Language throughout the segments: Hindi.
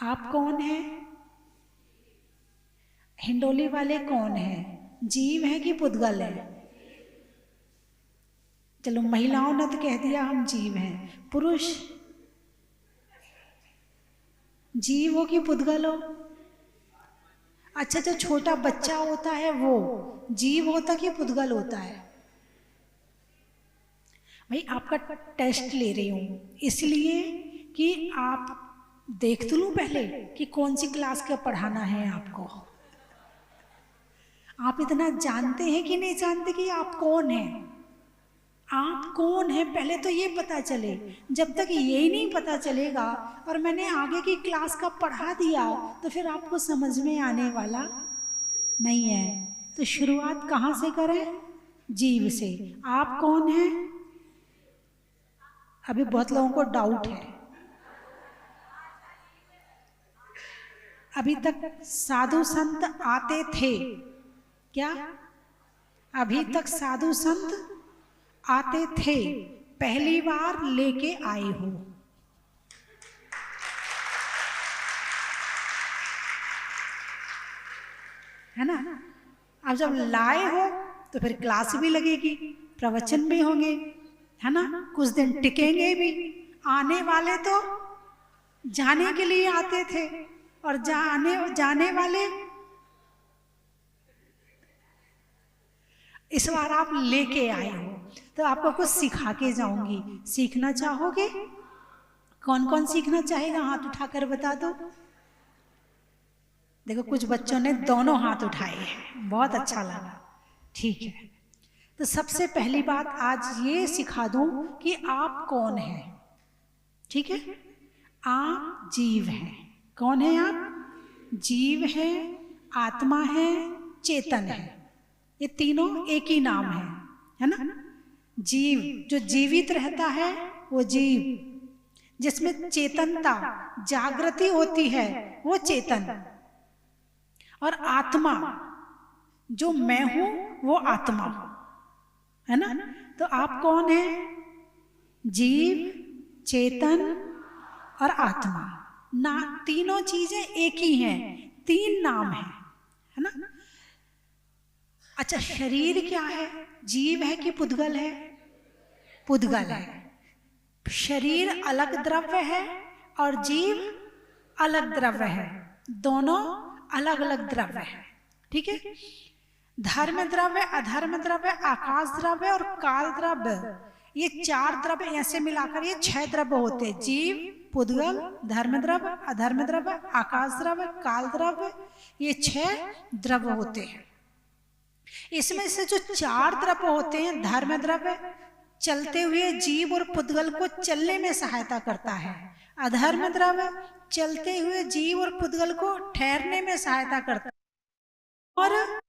आप कौन हैं? हिंडोली वाले कौन हैं? जीव है कि पुद्गल है? चलो महिलाओं ने तो कह दिया हम जीव हैं, पुरुष जीव हो कि पुद्गल हो? अच्छा, जो छोटा बच्चा होता है वो जीव होता कि पुद्गल होता है? भाई आपका टेस्ट ले रही हूँ इसलिए कि आप देख तो लूं पहले कि कौन सी क्लास का पढ़ाना है आपको। आप इतना जानते हैं कि नहीं जानते कि आप कौन हैं? आप कौन हैं पहले तो ये पता चले। जब तक ये नहीं पता चलेगा और मैंने आगे की क्लास का पढ़ा दिया तो फिर आपको समझ में आने वाला नहीं है। तो शुरुआत कहाँ से करें? जीव से। आप कौन हैं? अभी बहुत लोगों को डाउट है। अभी तक साधु संत आते थे क्या? अभी तक साधु संत आते थे, पहली बार लेके आए हो। है ना? अब जब लाए हो तो फिर क्लास भी लगेगी, प्रवचन भी होंगे, है ना? कुछ दिन टिकेंगे भी। आने वाले तो जाने के लिए आते थे और जाने वाले इस बार आप लेके आए हो तो आपको कुछ सिखा के जाऊंगी। सीखना चाहोगे? कौन कौन सीखना चाहेगा? हाथ उठाकर बता दो। देखो कुछ बच्चों ने दोनों हाथ उठाए हैं, बहुत अच्छा लगा। ठीक है, तो सबसे पहली बात आज ये सिखा दूं कि आप कौन हैं। ठीक है? आप जीव हैं। कौन है आप? जीव है, आत्मा है, चेतन है। ये तीनों एक ही नाम है ना? जीव जो जीवित रहता है वो जीव, जिसमें चेतनता जागृति होती है वो चेतन, और आत्मा जो मैं हूं वो आत्मा, है ना? तो आप कौन है? जीव, चेतन और आत्मा। ना तीनों चीजें एक ही हैं, तीन नाम है ना? अच्छा, शरीर क्या है? जीव है कि पुद्गल है? पुद्गल है। शरीर अलग द्रव्य है और जीव अलग द्रव्य है, दोनों अलग अलग द्रव्य है। ठीक है? धर्म द्रव्य, अधर्म द्रव्य, आकाश द्रव्य और काल द्रव्य, ये चार द्रव्य ऐसे मिलाकर ये 6 द्रव्य होते हैं। जीव, पुद्गल, धर्म द्रव्य, अधर्म द्रव्य, आकाश द्रव्य, काल द्रव्य, ये 6 द्रव्य होते हैं। इसमें से जो 4 द्रव्य होते हैं, धर्म द्रव्य चलते हुए जीव और पुद्गल को चलने में सहायता करता है, अधर्म द्रव्य चलते हुए जीव और पुद्गल को ठहरने में सहायता करता है, और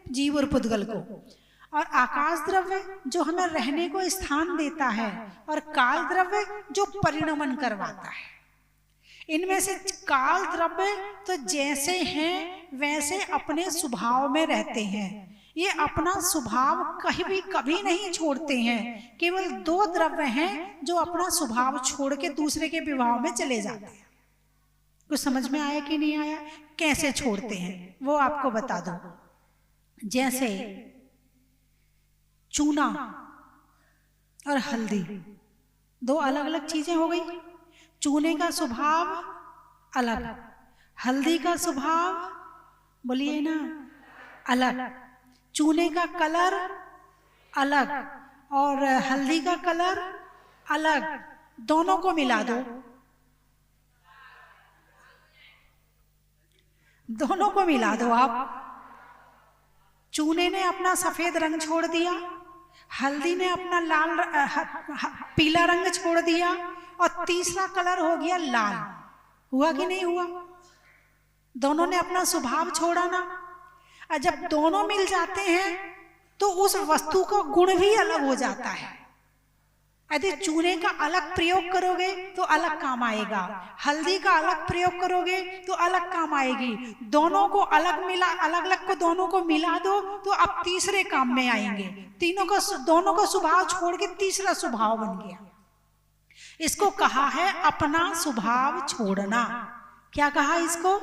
जीव और पुद्गल को, और आकाश द्रव्य जो हमें रहने को स्थान देता है, और काल द्रव्य जो परिणमन करवाता है। इनमें से काल द्रव्य तो जैसे हैं वैसे अपने स्वभाव में रहते हैं, ये अपना स्वभाव कभी नहीं छोड़ते हैं। केवल 2 द्रव्य हैं जो अपना स्वभाव छोड़ के दूसरे के विभाव में चले जाते हैं। कुछ समझ में आया कि नहीं आया? कैसे छोड़ते हैं वो आपको बता दो। जैसे चूना और हल्दी 2 अलग अलग चीजें हो गई। चूने का स्वभाव अलग, हल्दी का स्वभाव बोलिए ना अलग, चूने का कलर अलग और हल्दी का कलर अलग, दोनों को मिला दो, दोनों को मिला दो आप। चूने ने अपना सफेद रंग छोड़ दिया, हल्दी ने अपना पीला रंग छोड़ दिया, और तीसरा कलर हो गया लाल। हुआ कि नहीं हुआ? दोनों ने अपना स्वभाव छोड़ा ना। और जब दोनों मिल जाते हैं तो उस वस्तु का गुण भी अलग हो जाता है। यदि चूने का अलग प्रयोग करोगे तो अलग काम आएगा, हल्दी का अलग प्रयोग करोगे तो अलग काम आएगी। दोनों को अलग को दोनों को मिला दो तो अब तीसरे काम में आएंगे। दोनों का स्वभाव छोड़ के तीसरा स्वभाव बन गया। इसको कहा है अपना स्वभाव छोड़ना। क्या कहा इसको?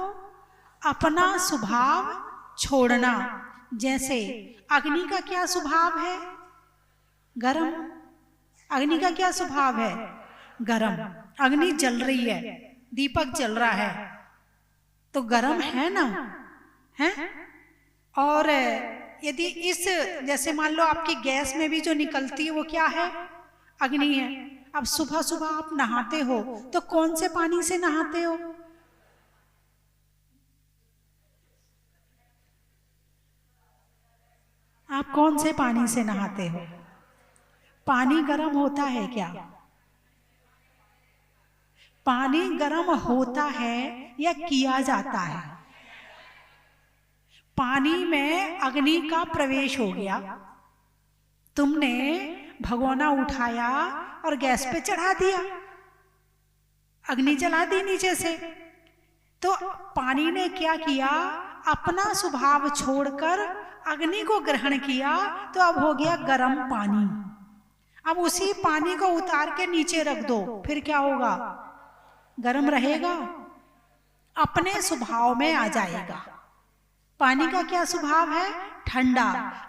अपना स्वभाव छोड़ना। जैसे अग्नि का क्या स्वभाव है? गरम। अग्नि का क्या स्वभाव है? गरम। अग्नि जल रही है, दीपक जल रहा है तो गरम है ना, है? और यदि इस, जैसे मान लो आपकी गैस में भी जो निकलती है वो क्या है? अग्नि है। अब सुबह सुबह आप नहाते हो तो कौन से पानी से नहाते हो? आप कौन से पानी से नहाते हो? पानी गर्म होता है क्या? पानी गर्म होता है या किया जाता है? पानी में अग्नि का प्रवेश हो गया, तुमने भगोना उठाया और गैस पे चढ़ा दिया, अग्नि जला दी नीचे से। तो पानी ने क्या किया? अपना स्वभाव छोड़कर अग्नि को ग्रहण किया, तो अब हो गया गर्म पानी। अब उसी पानी को उतार के नीचे रख दो, फिर क्या होगा? गर्म रहेगा, अपने स्वभाव में आ जाएगा। पानी का क्या स्वभाव है? ठंडा।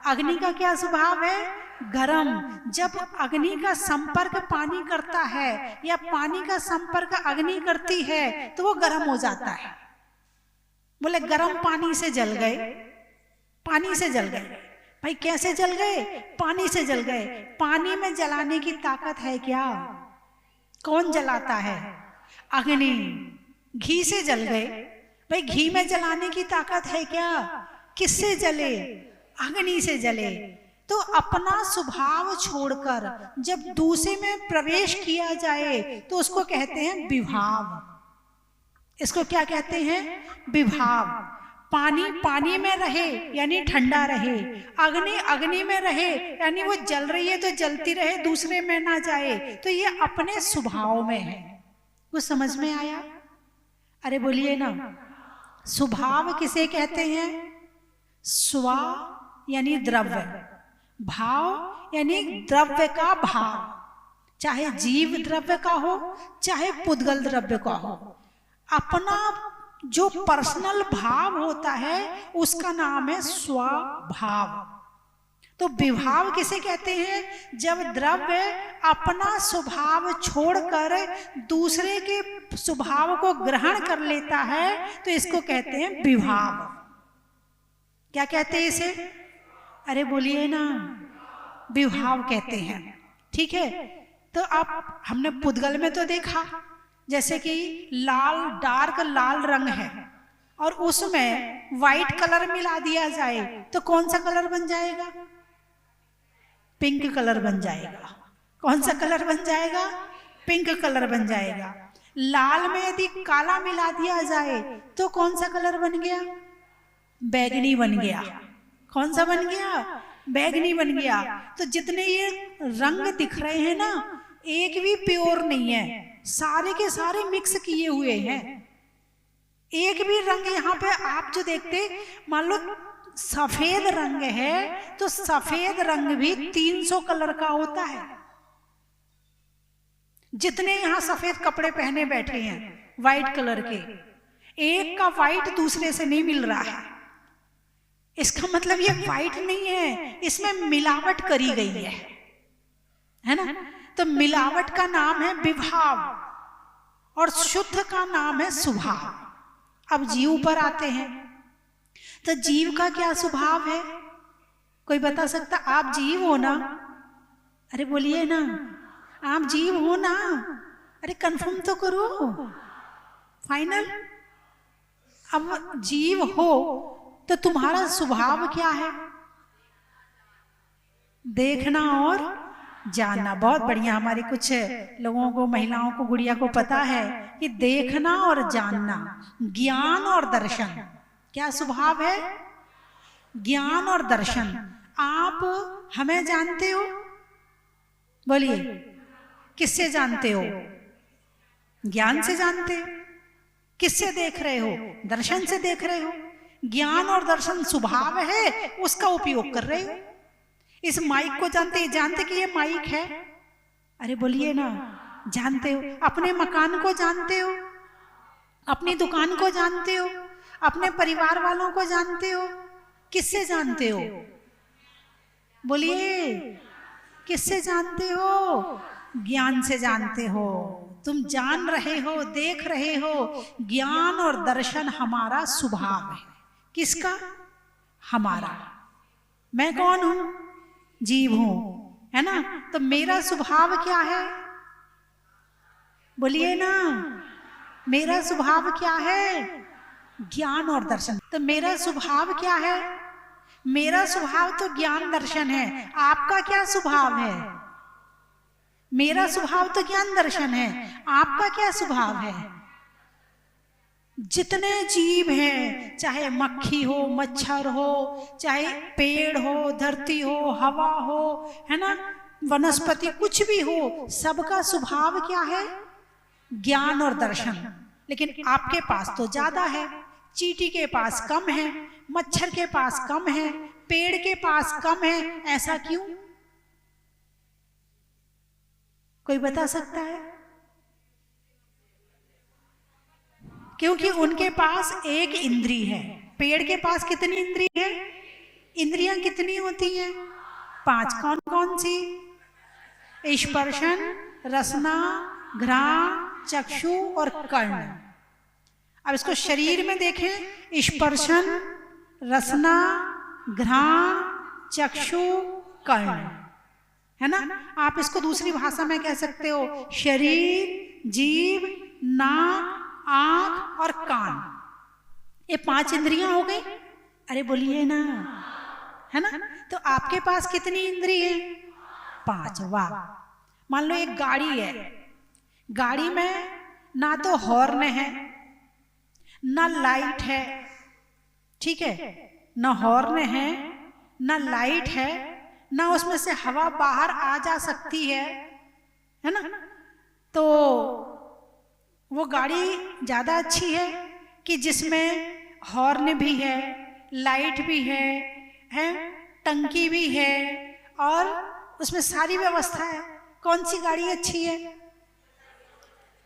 अग्नि का क्या स्वभाव है? गरम। जब अग्नि का संपर्क पानी करता है या पानी का संपर्क अग्नि करती है तो वो गर्म हो जाता है। बोले गर्म पानी से जल गए, पानी से जल गए। भाई कैसे जल गए? पानी से जल गए। पानी में जलाने की ताकत है क्या? कौन जलाता है? अग्नि। घी से जल गए, भाई घी में जलाने की ताकत है क्या? किससे जले? अग्नि से जले। तो अपना स्वभाव छोड़कर जब दूसरे में प्रवेश किया जाए तो उसको कहते हैं विभाव। इसको क्या कहते हैं? विभाव। पानी पानी में रहे यानी ठंडा रहे, अग्नि अग्नि में रहे यानी वो जल रही है तो जलती रहे, दूसरे में ना जाए। तो ये अपने स्वभाव में है। कुछ समझ में आया? अरे बोलिए ना। स्वभाव किसे कहते हैं? स्व यानी द्रव्य, भाव यानी द्रव्य का भाव, चाहे जीव द्रव्य का हो चाहे पुद्गल द्रव्य का हो। अपना जो पर्सनल भाव होता है उसका नाम है स्वभाव। तो विभाव किसे कहते हैं? जब द्रव्य अपना स्वभाव छोड़कर दूसरे के स्वभाव को ग्रहण कर लेता है तो इसको कहते हैं विभाव। क्या कहते हैं इसे? अरे बोलिए ना। विभाव कहते हैं। ठीक है। तो अब हमने पुद्गल में तो देखा, जैसे कि लाल, डार्क लाल रंग है और उसमें व्हाइट कलर मिला दिया जाए तो कौन सा कलर बन जाएगा? पिंक कलर बन जाएगा। कौन सा कलर बन जाएगा? पिंक कलर बन जाएगा। लाल में यदि काला मिला दिया जाए तो कौन सा कलर बन गया? बैगनी बन गया। कौन सा बन गया? बैगनी बन गया। तो जितने ये रंग दिख रहे हैं ना, एक भी प्योर नहीं है, सारे के सारे मिक्स किए हुए हैं। एक भी रंग यहाँ पे आप जो देखते, मान लो सफेद रंग है तो सफेद रंग भी 300 कलर का होता है। जितने यहाँ सफेद कपड़े पहने बैठे हैं व्हाइट कलर के, एक का व्हाइट दूसरे से नहीं मिल रहा है। इसका मतलब ये व्हाइट नहीं है, इसमें मिलावट करी गई है ना। तो मिलावट का नाम है विभाव और शुद्ध का नाम है स्वभाव। अब जीव पर आते हैं। तो जीव का क्या स्वभाव है? कोई बता सकता? आप जीव हो ना? अरे बोलिए ना। आप जीव हो ना? अरे कंफर्म तो करो, फाइनल। अब जीव हो तो तुम्हारा स्वभाव क्या है? देखना और जानना। बहुत बढ़िया। हमारे कुछ लोगों को, महिलाओं को, गुड़िया को पता है कि देखना और जानना, ज्ञान और दर्शन। क्या स्वभाव है? ज्ञान और दर्शन। आप हमें जानते हो? बोलिए, किससे जानते हो? ज्ञान से जानते हो। किससे देख रहे हो? दर्शन से देख रहे हो। ज्ञान और दर्शन स्वभाव है, उसका उपयोग कर रहे हो। इस माइक को जानते कि ये माइक है? अरे बोलिए ना। जानते हो। अपने मकान को जानते हो? अपनी दुकान को जानते हो? अपने परिवार वालों को जानते हो? किससे जानते हो? बोलिए, किससे जानते हो? ज्ञान से जानते हो। तुम जान रहे हो, देख रहे हो। ज्ञान और दर्शन हमारा स्वभाव है। किसका? हमारा। मैं कौन हूं? जीव हूं, है ना? तो मेरा स्वभाव क्या है? बोलिए ना, मेरा स्वभाव क्या है? ज्ञान और दर्शन। तो मेरा स्वभाव क्या है? मेरा स्वभाव तो ज्ञान दर्शन है। आपका क्या स्वभाव है? मेरा स्वभाव तो ज्ञान दर्शन है। आपका क्या स्वभाव है? जितने जीव हैं, चाहे मक्खी हो, मच्छर हो, चाहे पेड़ हो, धरती हो, हवा हो, है ना, वनस्पति, कुछ भी हो, सबका स्वभाव क्या है? ज्ञान और दर्शन। लेकिन आपके पास तो ज्यादा है, चींटी के पास कम है, मच्छर के पास कम है, पेड़ के पास कम है। ऐसा क्यों? कोई बता सकता है? क्योंकि उनके पास एक इंद्री है। पेड़ के पास कितनी इंद्री है? इंद्रियां कितनी होती हैं? 5। कौन कौन सी? स्पर्शन, रसना, घ्राण, चक्षु और कर्ण। अब इसको शरीर में देखें। स्पर्शन, रसना, घ्राण, चक्षु, कर्ण, है ना? आप इसको दूसरी भाषा में कह सकते हो शरीर, जीव, नाक, आंख और कान। ये 5 इंद्रियां हो गई। अरे बोलिए ना, है ना? तो आपके पास कितनी इंद्री है? 5। वाह। मान लो एक गाड़ी है, गाड़ी में ना तो हॉर्न है, ना लाइट है, ठीक है? ना हॉर्न है, ना लाइट है, ना उसमें से हवा बाहर आ जा सकती है ना? तो वो गाड़ी ज्यादा अच्छी है कि जिसमें हॉर्न भी है, लाइट भी है, टंकी भी है और उसमें सारी व्यवस्था है। कौन सी गाड़ी अच्छी है?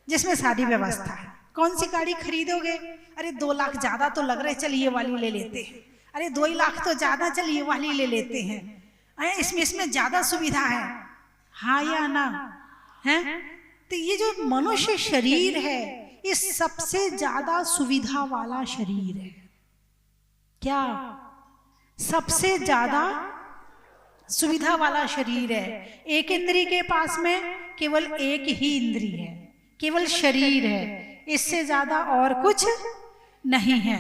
जिसमें सारी व्यवस्था है। कौन सी गाड़ी खरीदोगे? अरे 2 लाख ज्यादा तो लग रहे, चलिए वाली ले लेते हैं। अरे 2 लाख तो ज्यादा, चलिए वाली ले लेते हैं। इसमें ज्यादा सुविधा है, हाँ या ना? है? तो ये जो मनुष्य शरीर है, ये सबसे ज्यादा सुविधा वाला शरीर है। क्या? सबसे ज्यादा सुविधा वाला शरीर है। एक इंद्री के पास में केवल एक ही इंद्री है, केवल शरीर है, इससे ज्यादा और कुछ नहीं है।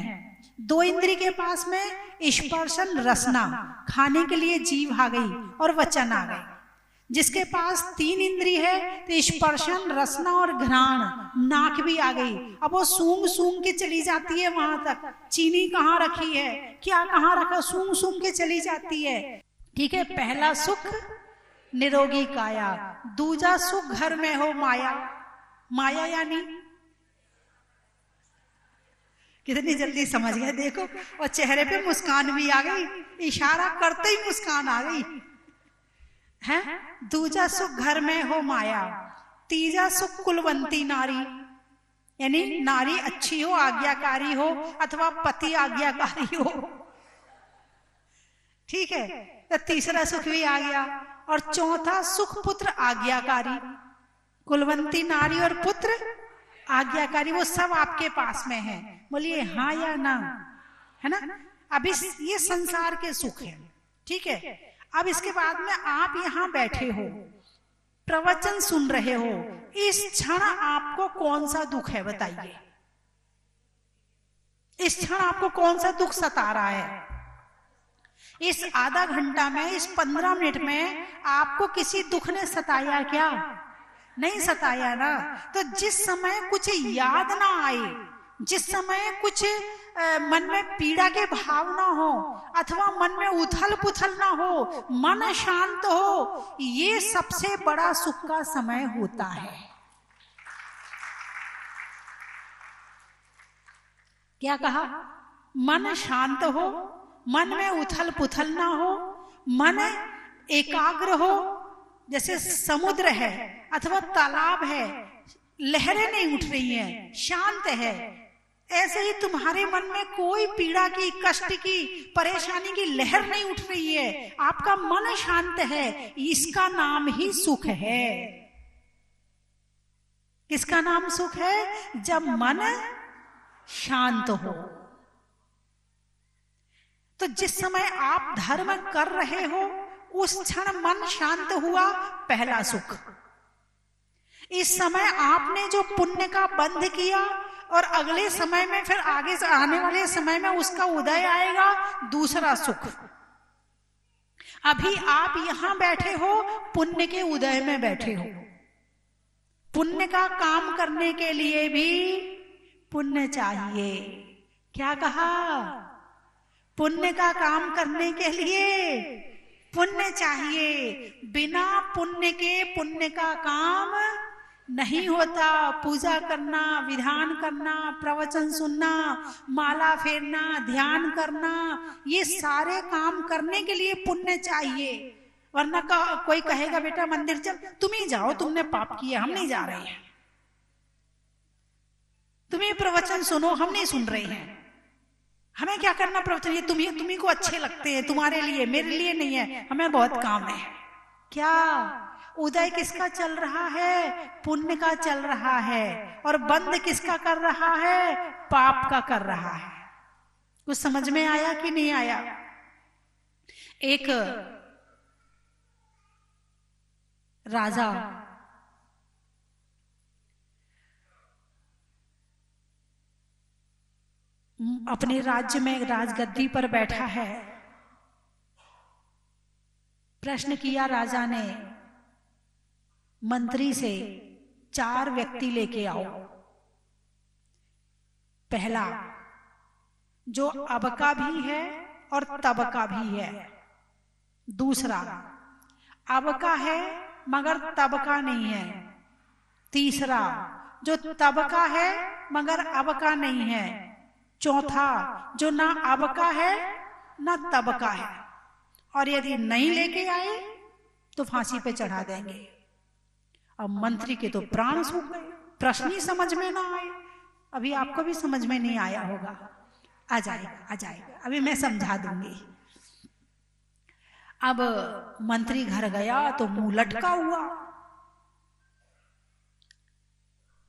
2 इंद्री के पास में स्पर्शन, रसना, खाने के लिए जीभ आ गई और वचन आ गई। जिसके पास 3 इंद्री है तो स्पर्शन, रसना और घ्राण, नाक भी आ गई। अब वो सूंघ सूंघ के चली जाती है वहां तक, चीनी कहाँ रखी है, क्या कहाँ रखा, सूंघ सूंघ के चली जाती है। ठीक है? पहला सुख निरोगी काया, दूजा सुख घर में हो माया। माया यानी कितनी जल्दी समझ गए देखो, और चेहरे पे मुस्कान भी आ गई, इशारा करते ही मुस्कान आ गई है। दूजा सुख घर में हो माया, तीजा सुख कुलवंती नारी, यानी नारी अच्छी हो, आज्ञाकारी हो, अथवा पति आज्ञाकारी हो। ठीक है? तो तीसरा सुख भी आ गया। और चौथा सुख पुत्र आज्ञाकारी, कुलवंती नारी और पुत्र आज्ञाकारी, वो सब आपके पास में है। बोलिए हाँ या ना, है ना? अभी ये संसार के सुख है। ठीक है? अब इसके बाद में आप यहाँ बैठे हो, प्रवचन सुन रहे हो, इस क्षण आपको कौन सा दुख है बताइए? इस क्षण आपको कौन सा दुख सता रहा है? इस आधा घंटा में, इस 15 मिनट में आपको किसी दुख ने सताया क्या? नहीं सताया ना। तो जिस समय कुछ याद ना आए, जिस समय कुछ मन में पीड़ा के भाव ना हो, अथवा मन में उथल पुथल ना हो, मन शांत हो, ये सबसे बड़ा सुख का समय होता है। क्या कहा? मन शांत हो, मन में उथल पुथल ना हो, मन एकाग्र हो। जैसे समुद्र है अथवा तालाब है, लहरें नहीं उठ रही हैं, शांत है, ऐसे ही तुम्हारे मन में कोई पीड़ा की, कष्ट की, परेशानी की लहर नहीं उठ रही है, आपका मन शांत है, इसका नाम ही सुख है। किसका नाम सुख है? जब मन शांत हो। तो जिस समय आप धर्म कर रहे हो उस क्षण मन शांत हुआ, पहला सुख। इस समय आपने जो पुण्य का बंध किया और अगले समय में, फिर आगे से आने वाले समय में उसका उदय आएगा, दूसरा सुख। अभी आप यहां बैठे हो, पुण्य के उदय में बैठे हो। पुण्य का काम करने के लिए भी पुण्य चाहिए। क्या कहा? पुण्य का काम करने के लिए पुण्य चाहिए। बिना पुण्य के पुण्य का काम नहीं होता। पूजा करना, विधान करना, प्रवचन सुनना, माला फेरना, ध्यान करना, ये सारे काम करने के लिए पुण्य चाहिए। वरना कोई कहेगा बेटा मंदिर चल, तुम ही जाओ, तुमने पाप किया, हम नहीं जा रहे हैं। तुम्हें प्रवचन सुनो, हम नहीं सुन रहे हैं। हमें क्या करना प्रवचन? ये तुम्ही को अच्छे लगते हैं, तुम्हारे लिए, मेरे लिए नहीं है, हमें बहुत काम है। क्या उदय किसका चल रहा है? पुण्य का चल रहा है। और बंद किसका कर रहा है? पाप का कर रहा है। कुछ समझ में आया कि नहीं आया? एक राजा अपने राज्य में राजगद्दी पर बैठा है। प्रश्न किया राजा ने मंत्री से, 4 व्यक्ति लेके आओ। पहला जो अब का भी है और तब का भी है। दूसरा अब का है मगर तब का नहीं है। तीसरा जो तब का है मगर अब का नहीं है। चौथा जो ना अब का है ना तब का है, और यदि नहीं लेके आए तो फांसी पे चढ़ा देंगे। अब मंत्री के तो प्राण सूख गए, प्रश्न ही समझ में ना आए। अभी आपको भी समझ में नहीं आया होगा, आ जाएगा, अभी मैं समझा दूंगी। अब मंत्री घर गया तो मुंह लटका हुआ।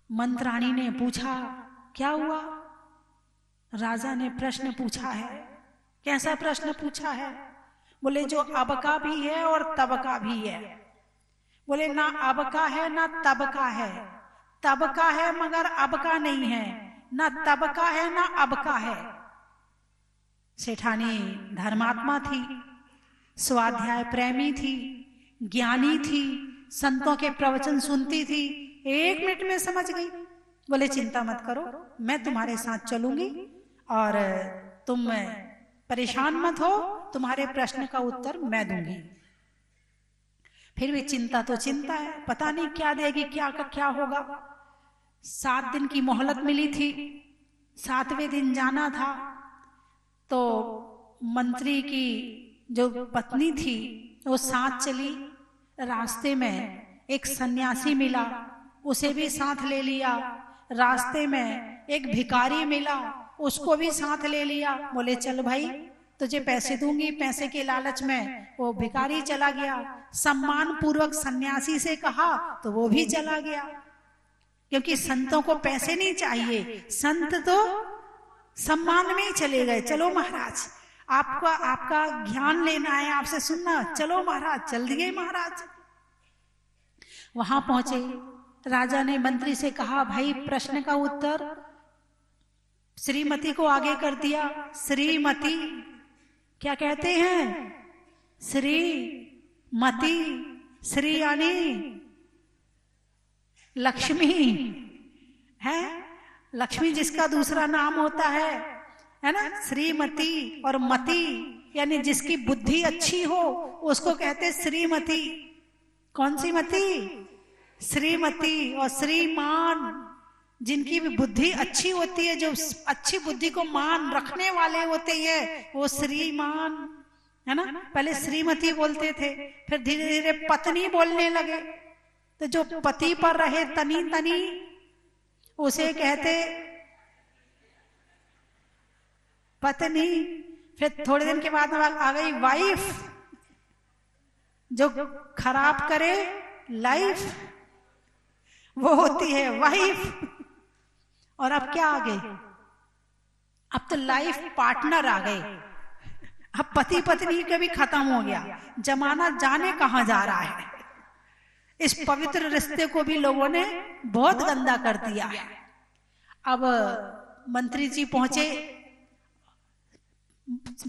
मंत्राणी ने पूछा, क्या हुआ? राजा ने प्रश्न पूछा है। कैसा प्रश्न पूछा है? बोले जो अब का भी है और तब का भी है। बोले ना अब का है ना तब का है। तब का है मगर अब का नहीं है, ना तब का है ना अब का है। सेठानी धर्मात्मा थी, स्वाध्याय प्रेमी थी, ज्ञानी थी, संतों के प्रवचन सुनती थी। 1 मिनट में समझ गई। बोले चिंता मत करो, मैं तुम्हारे साथ चलूंगी और तुम परेशान मत हो, तुम्हारे प्रश्न का उत्तर मैं दूंगी। फिर भी चिंता तो चिंता है, पता नहीं क्या देगी, क्या होगा। 7 दिन की मोहलत मिली थी, 7वें दिन जाना था। तो मंत्री की जो पत्नी थी वो साथ चली। रास्ते में एक सन्यासी मिला, उसे भी साथ ले लिया। रास्ते में एक भिखारी मिला, उसको भी साथ ले लिया। बोले चल भाई तुझे पैसे दूंगी। पैसे के लालच में वो भिखारी चला गया। सम्मान पूर्वक सन्यासी से कहा तो वो भी चला गया, क्योंकि संतों को पैसे नहीं चाहिए, संत तो सम्मान में ही चले गए। चलो महाराज, आपका ज्ञान लेना है, आपसे सुनना, चलो महाराज। चल दिए महाराज। वहां पहुंचे, राजा ने मंत्री से कहा, भाई प्रश्न का उत्तर। श्रीमती को आगे कर दिया। श्रीमती क्या कहते हैं? श्रीमती। श्री यानी लक्ष्मी है, लक्ष्मी जिसका दूसरा नाम होता है ना, श्रीमती। और मती यानी जिसकी बुद्धि अच्छी हो उसको कहते श्रीमती। कौन सी मती? श्रीमती। और श्रीमान जिनकी भी बुद्धि अच्छी होती है, जो अच्छी बुद्धि को मान रखने वाले होते हैं, वो श्रीमान है ना। पहले श्रीमती बोलते थे, फिर धीरे धीरे पत्नी बोलने लगे। तो जो पति पर रहे तनी तनी उसे कहते पत्नी, फिर थोड़े दिन के बाद आ गई वाइफ, जो खराब करे लाइफ वो होती है वाइफ। और अब क्या आ गए, अब तो लाइफ पार्टनर आ गए। अब पति पत्नी का भी खत्म हो गया, जमाना जाने कहां जा रहा है। इस पवित्र रिश्ते को भी लोगों ने बहुत गंदा कर दिया है। अब मंत्री जी पहुंचे,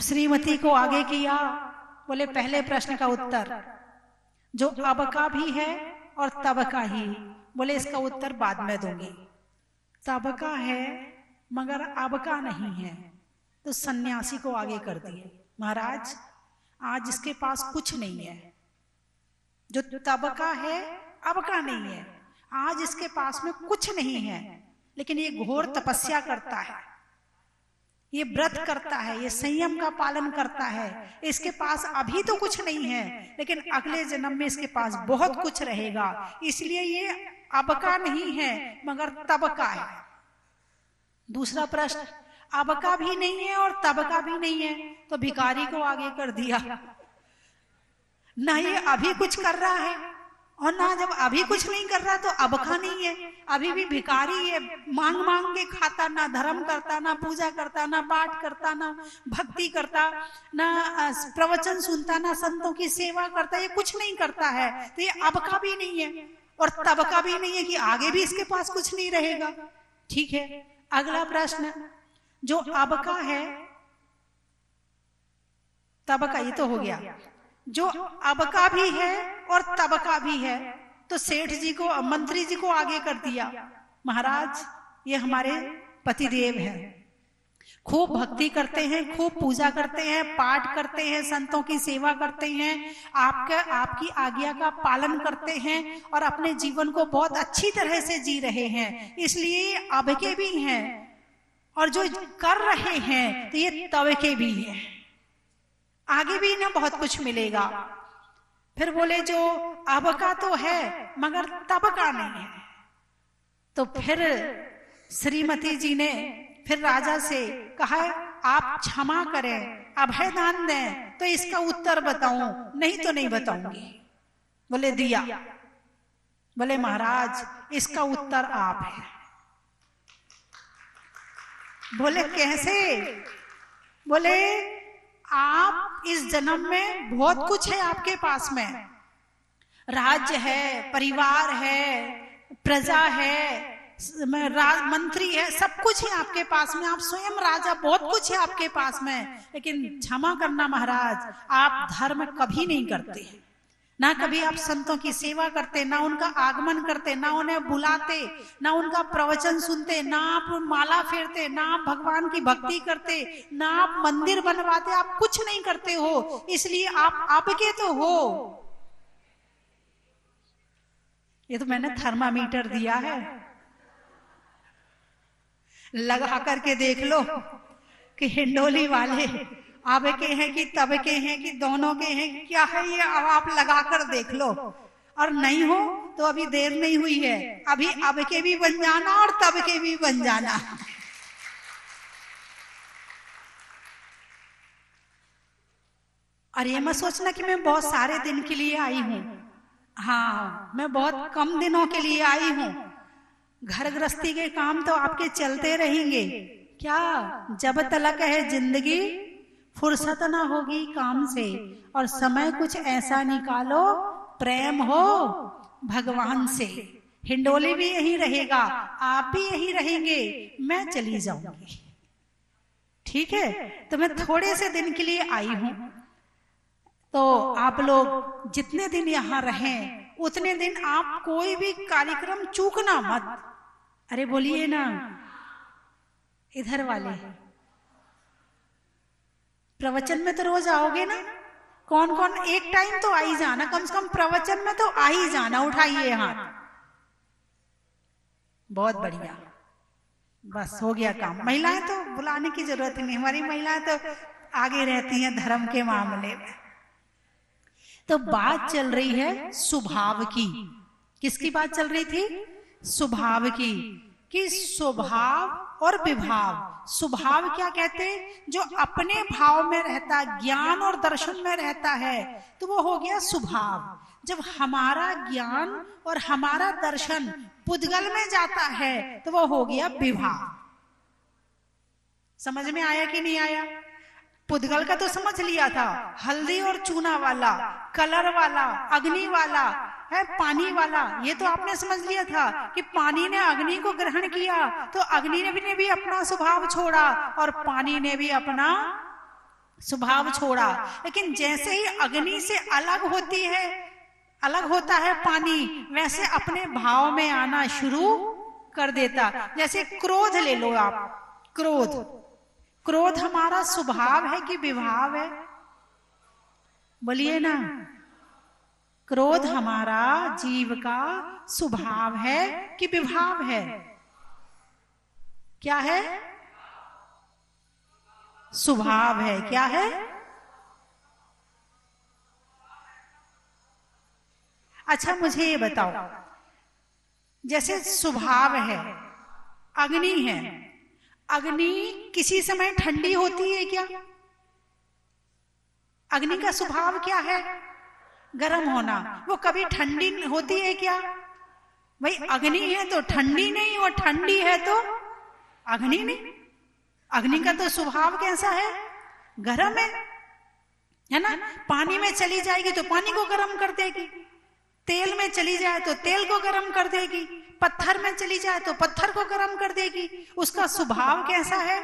श्रीमती को आगे किया, बोले पहले प्रश्न का उत्तर जो अब का भी है और तब का ही, बोले इसका उत्तर बाद में दूंगी। तब का है मगर अब का नहीं है, तो सन्यासी को आगे कर दिए। महाराज आज इसके पास कुछ नहीं है, जो तब का है अब का नहीं है, आज इसके पास में कुछ नहीं है, लेकिन ये घोर तपस्या करता है, ये व्रत करता है, ये संयम का पालन करता है। इसके पास अभी तो कुछ नहीं है, लेकिन अगले जन्म में इसके पास बहुत कुछ रहेगा, इसलिए ये अब का नहीं है मगर तब का है। दूसरा प्रश्न, अब का भी नहीं है और तब का भी नहीं है, तो भिखारी को आगे कर दिया। ना ये अभी कुछ कर रहा है और ना जब अभी कुछ नहीं कर रहा तो अब का नहीं है, अभी भी भिखारी है, मांग मांग के खाता, ना धर्म करता, ना पूजा करता, ना पाठ करता, ना भक्ति करता, ना प्रवचन सुनता, ना संतों की सेवा करता, ये कुछ नहीं करता है। तो ये अब का भी नहीं है और तब का भी नहीं है कि आगे भी इसके पास कुछ नहीं रहेगा। ठीक है, अगला प्रश्न, जो अब का है तब का, ये तो हो गया, जो अब का भी है और तब का भी है, तो सेठ जी को, मंत्री जी को आगे कर दिया। महाराज ये हमारे पतिदेव हैं, खूब भक्ति करते हैं, खूब पूजा करते हैं, पाठ करते हैं, संतों की सेवा करते हैं, आपकी आज्ञा का पालन करते हैं और अपने जीवन को बहुत अच्छी तरह से जी रहे हैं, इसलिए अब के भी हैं, और जो कर रहे हैं तो ये तब के भी हैं, आगे भी ना बहुत कुछ मिलेगा। फिर बोले जो अब का तो है मगर तब का नहीं है, तो फिर श्रीमती जी ने फिर राजा से कहा आप क्षमा करें, अभय दान दें, तो इसका उत्तर बताऊं, नहीं तो नहीं बताऊंगी। बोले दिया। बोले महाराज इसका उत्तर आप है। बोले कैसे? बोले आप इस जन्म में बहुत कुछ है आपके पास में, राज्य है, परिवार है, प्रजा है, मंत्री है, सब कुछ है आपके पास में, आप स्वयं राजा, बहुत कुछ है आपके पास में, लेकिन क्षमा करना महाराज, आप धर्म कभी नहीं करते, ना कभी आप संतों की सेवा करते, ना उनका आगमन करते, ना उन्हें बुलाते, ना उनका प्रवचन सुनते, ना आप माला फेरते, ना आप भगवान की भक्ति करते, ना आप मंदिर बनवाते, आप कुछ नहीं करते हो, इसलिए आप आपके तो हो। ये तो मैंने थर्मामीटर दिया है, लगा करके देख लो कि हिंडोली वाले अब के हैं कि तब के हैं कि दोनों के हैं, क्या है ये, अब आप लगा कर देख लो, और नहीं हो तो अभी देर नहीं हुई है, अभी अब के भी बन जाना और तब के भी बन जाना। और ये मत सोचना कि मैं बहुत सारे दिन के लिए आई हूं, हाँ मैं बहुत कम दिनों के लिए आई हूं, घर गृहस्थी के काम तो आपके चलते रहेंगे, क्या जब तलक है जिंदगी फुर्सत ना होगी काम से, और समय कुछ ऐसा निकालो प्रेम हो भगवान से। हिंडोली भी यही रहेगा, आप भी यही रहेंगे, मैं चली जाऊंगी, ठीक है? तो मैं थोड़े से दिन के लिए आई हूं, तो आप लोग जितने दिन यहाँ रहें उतने दिन आप कोई भी कार्यक्रम चूकना मत। अरे बोलिए ना, इधर वाले प्रवचन में तो रोज आओगे ना? कौन कौन एक टाइम तो आ ही जाना, कम से कम प्रवचन में तो आ ही जाना, उठाइए हाथ। बहुत बढ़िया, बस हो गया काम। महिलाएं तो बुलाने की जरूरत नहीं, हमारी महिलाएं तो आगे रहती हैं धर्म के मामले में। तो बात चल रही है स्वभाव की। किसकी बात चल रही थी? स्वभाव की। कि स्वभाव और विभाव। स्वभाव क्या कहते हैं? जो अपने भाव में रहता, ज्ञान और दर्शन में रहता है, तो वो हो गया स्वभाव। जब हमारा ज्ञान और हमारा दर्शन पुद्गल में जाता है तो वो हो गया विभाव। समझ में आया कि नहीं आया? पुद्गल का तो समझ लिया था, हल्दी और चूना वाला, कलर वाला, अग्नि वाला है, पानी वाला, ये तो आपने समझ लिया था कि पानी ने अग्नि को ग्रहण किया तो अग्नि ने भी अपना स्वभाव छोड़ा और पानी ने भी अपना स्वभाव छोड़ा। लेकिन जैसे ही अग्नि से अलग होती है, अलग होता है पानी, वैसे अपने भाव में आना शुरू कर देता। जैसे क्रोध ले लो आप, क्रोध, क्रोध हमारा स्वभाव है कि विभाव है? बोलिए ना। क्रोध हमारा जीव का स्वभाव है कि विभाव है? क्या है? स्वभाव है। क्या है? अच्छा मुझे ये बताओ, जैसे स्वभाव है, अग्नि है, अग्नि किसी समय ठंडी होती है क्या? अग्नि का स्वभाव क्या है? गर्म होना। वो कभी ठंडी होती है क्या? भाई अग्नि है तो ठंडी नहीं, और ठंडी है तो अग्नि नहीं। अग्नि का तो स्वभाव कैसा है? गर्म है ना? पानी में चली जाएगी तो पानी को गर्म कर देगी, तेल में चली जाए तो तेल को गर्म कर देगी, पत्थर में चली जाए तो पत्थर को गर्म कर देगी। उसका स्वभाव कैसा है?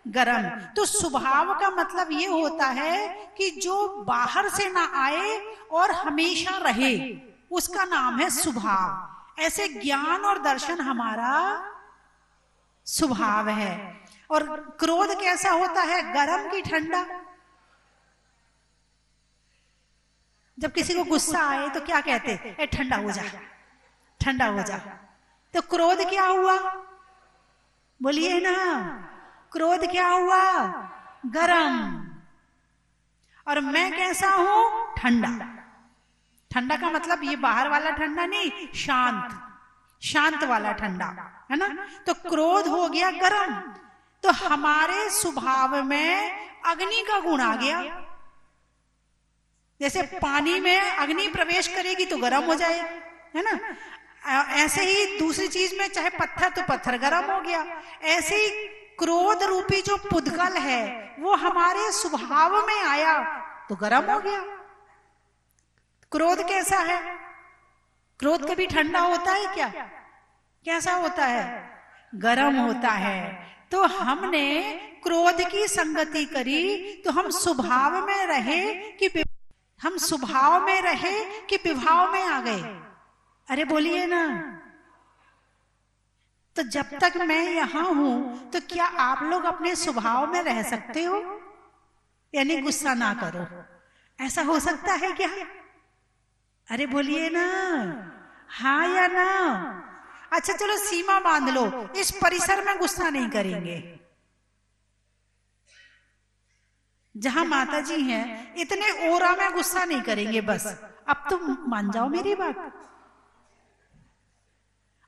गर्म। तो स्वभाव का मतलब ये होता है कि जो बाहर से ना आए और हमेशा रहे, उसका नाम है स्वभाव। ऐसे ज्ञान और दर्शन हमारा स्वभाव है। और क्रोध कैसा होता है? गर्म की ठंडा? जब किसी को गुस्सा आए तो क्या कहते? ए ठंडा हो जा, ठंडा हो जा। तो क्रोध क्या हुआ? बोलिए ना, क्रोध क्या हुआ? गरम। और मैं कैसा हूं? ठंडा। ठंडा का मतलब ये बाहर वाला ठंडा नहीं, शांत, शांत वाला ठंडा, है ना? तो क्रोध हो गया गरम। तो हमारे स्वभाव में अग्नि का गुण आ गया। जैसे पानी में अग्नि प्रवेश करेगी तो गर्म हो जाए, है ना? ऐसे ही दूसरी चीज में, चाहे पत्थर तो पत्थर गर्म हो गया। ऐसे ही क्रोध रूपी जो पुद्गल है वो हमारे स्वभाव में आया तो गर्म हो गया। क्रोध कैसा है? क्रोध कभी ठंडा होता है क्या? कैसा होता है? गर्म होता है। तो हमने क्रोध की संगति करी तो हम स्वभाव में रहे कि हम स्वभाव में रहे कि विभाव में आ गए? अरे बोलिए ना। तो जब तक मैं यहां हूं तो क्या आप लोग अपने स्वभाव में रह सकते हो? यानी गुस्सा ना करो, ऐसा हो सकता है क्या? अरे बोलिए ना, हाँ या ना? अच्छा चलो सीमा बांध लो, इस परिसर में गुस्सा नहीं करेंगे। जहां माता जी हैं इतने ओरा में गुस्सा नहीं करेंगे, बस। अब तुम मान जाओ मेरी बात।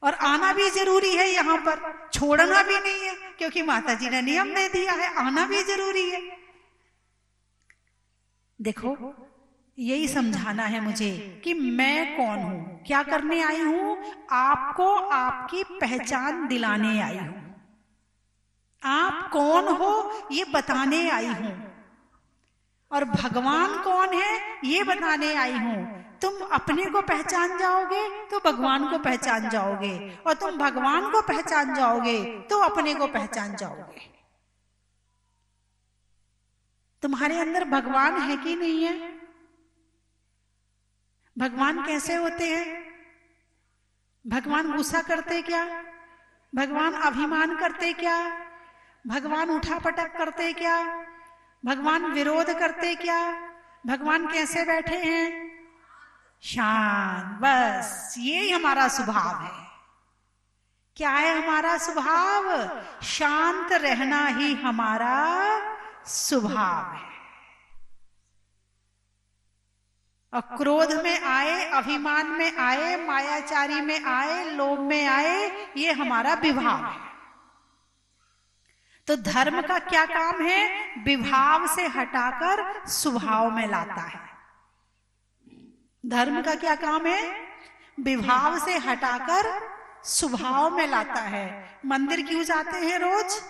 और आना भी जरूरी है यहाँ पर, छोड़ना भी नहीं है, क्योंकि माता जी ने नियम दे दिया है, आना भी जरूरी है। देखो यही समझाना है मुझे कि मैं कौन हूं, क्या करने आई हूं? आपको आपकी पहचान दिलाने आई हूं। आप कौन हो ये बताने आई हूं, और भगवान कौन है ये बताने आई हूं। तुम अपने को पहचान जाओगे तो भगवान को पहचान जाओगे, और तुम भगवान को पहचान जाओगे तो अपने को पहचान जाओगे। तुम्हारे अंदर भगवान है कि नहीं है? भगवान कैसे होते हैं? भगवान गुस्सा करते क्या? भगवान अभिमान करते क्या? भगवान उठापटक करते क्या? भगवान विरोध करते क्या? भगवान कैसे बैठे हैं? शांत। बस यही हमारा स्वभाव है। क्या है हमारा स्वभाव? शांत रहना ही हमारा स्वभाव है। और क्रोध में आए, अभिमान में आए, मायाचारी में आए, लोभ में आए, ये हमारा विभाव है। तो धर्म का क्या काम है? विभाव से हटाकर स्वभाव में लाता है। धर्म का क्या काम है? विभाव से हटाकर स्वभाव में लाता है। मंदिर क्यों जाते हैं रोज?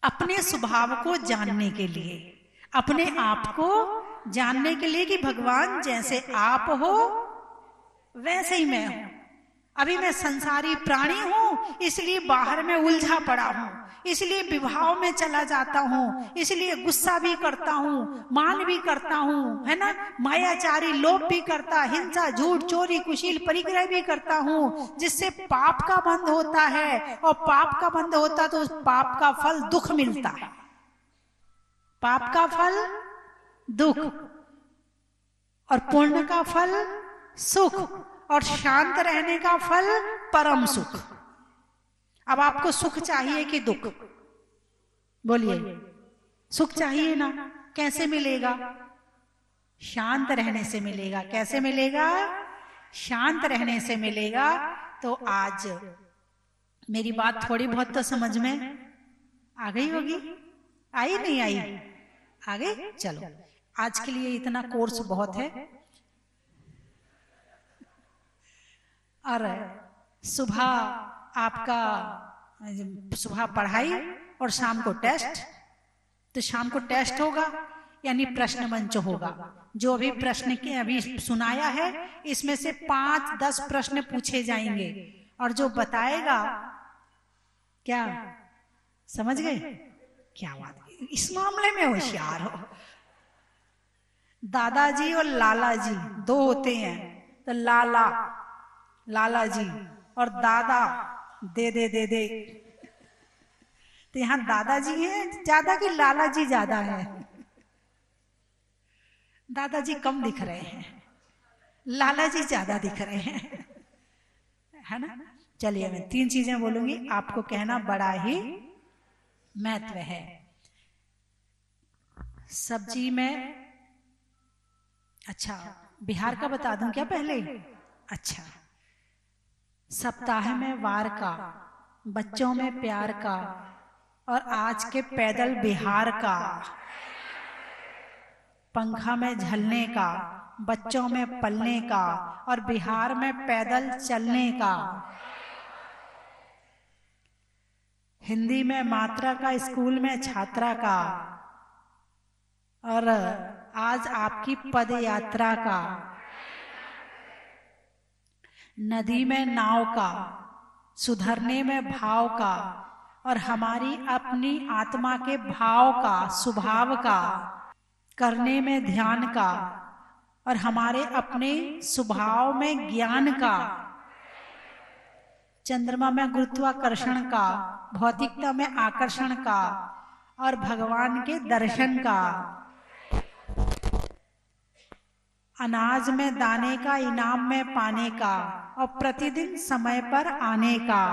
अपने स्वभाव को जानने के लिए, अपने आप को जानने के लिए कि भगवान जैसे आप हो वैसे ही मैं हूं। अभी मैं संसारी प्राणी हूं, इसलिए बाहर में उलझा पड़ा हूं, इसलिए विभाव में चला जाता हूं, इसलिए गुस्सा भी करता हूं, मान भी करता हूं, है ना, मायाचारी लोभ भी करता, हिंसा, झूठ, चोरी, कुशील, परिग्रह भी करता हूं, जिससे पाप का बंध होता है। और पाप का बंध होता तो उस पाप का फल दुख मिलता है। पाप का फल दुख और पुण्य का फल सुख और शांत रहने का फल परम सुख। अब आपको सुख चाहिए कि दुख? बोलिए। सुख चाहिए ना? कैसे मिलेगा? शांत रहने से मिलेगा। कैसे मिलेगा? शांत रहने से मिलेगा। तो आज मेरी बात थोड़ी बहुत तो समझ में आ गई होगी। आई नहीं आई? आ गई? चलो, आज के लिए इतना कोर्स बहुत है। और सुबह आपका सुबह पढ़ाई और शाम को टेस्ट। तो शाम को टेस्ट होगा, यानी प्रश्न मंच होगा। जो अभी प्रश्न के अभी सुनाया है, इसमें से 5-10 प्रश्न पूछे जाएंगे। और जो बताएगा, क्या समझ गए? क्या बात, इस मामले में होशियार हो। दादाजी और लाला जी दो होते हैं। तो लाला जी और दादा दे दे दे दे। तो यहां दादाजी है ज्यादा कि लाला जी ज्यादा है? दादाजी कम दिख रहे हैं, लाला जी ज्यादा दिख रहे हैं, है ना। चलिए, मैं 3 चीजें बोलूंगी, आपको कहना बड़ा ही महत्व है। सब्जी में, अच्छा बिहार का बता दूं क्या पहले? अच्छा, सप्ताह में वार का, बच्चों में प्यार का, और आज के पैदल बिहार का। पंखा में झलने का, बच्चों में पलने का, और बिहार में पैदल चलने का। हिंदी में मात्रा का, स्कूल में छात्रा का, और आज आपकी पद यात्रा का। नदी में नाव का, सुधरने में भाव का, और हमारी अपनी आत्मा के भाव का, स्वभाव का, करने में ध्यान का, और हमारे अपने स्वभाव में ज्ञान का। चंद्रमा में गुरुत्वाकर्षण का, भौतिकता में आकर्षण का, और भगवान के दर्शन का। अनाज में दाने का, इनाम में पाने का, और प्रतिदिन समय पर आने का।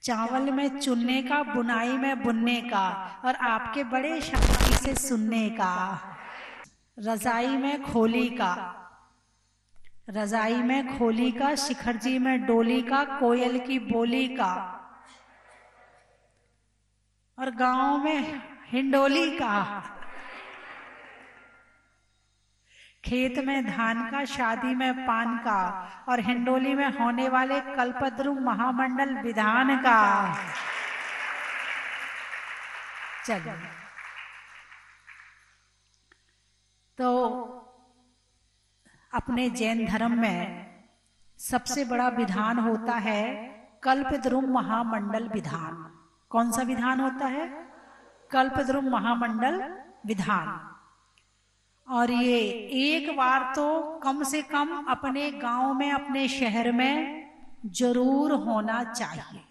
चावल में चुनने का, बुनाई में बुनने का, और आपके बड़े शांति से सुनने का। रजाई में खोली का, रजाई में खोली का, शिखर जी में डोली का, कोयल की बोली का, और गांव में हिंडोली का। खेत में धान का, शादी में पान का, और हिंडोली में होने वाले कल्पद्रुम महामंडल विधान का। चलो, तो अपने जैन धर्म में सबसे बड़ा विधान होता है कल्पद्रुम महामंडल विधान। कौन सा विधान होता है? कल्पद्रुम महामंडल विधान। और ये एक बार तो कम से कम अपने गांव में, अपने शहर में जरूर होना चाहिए।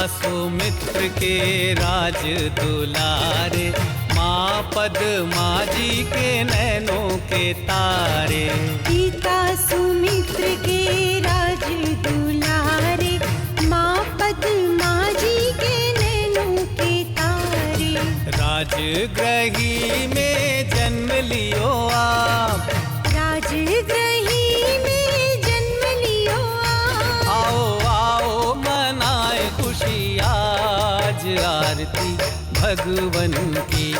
सुमित्र के राज दुलारे, माँ पद्मा जी के नैनों के तारे। पिता सुमित्र के राज दुलारे, माँ पद्मा जी के नैनों के तारे। राजगृही में जन्म लियो आप, राजगृही में जन्म लियो आप। आओ आओ मनाए खुशी आज आरती भगवन की,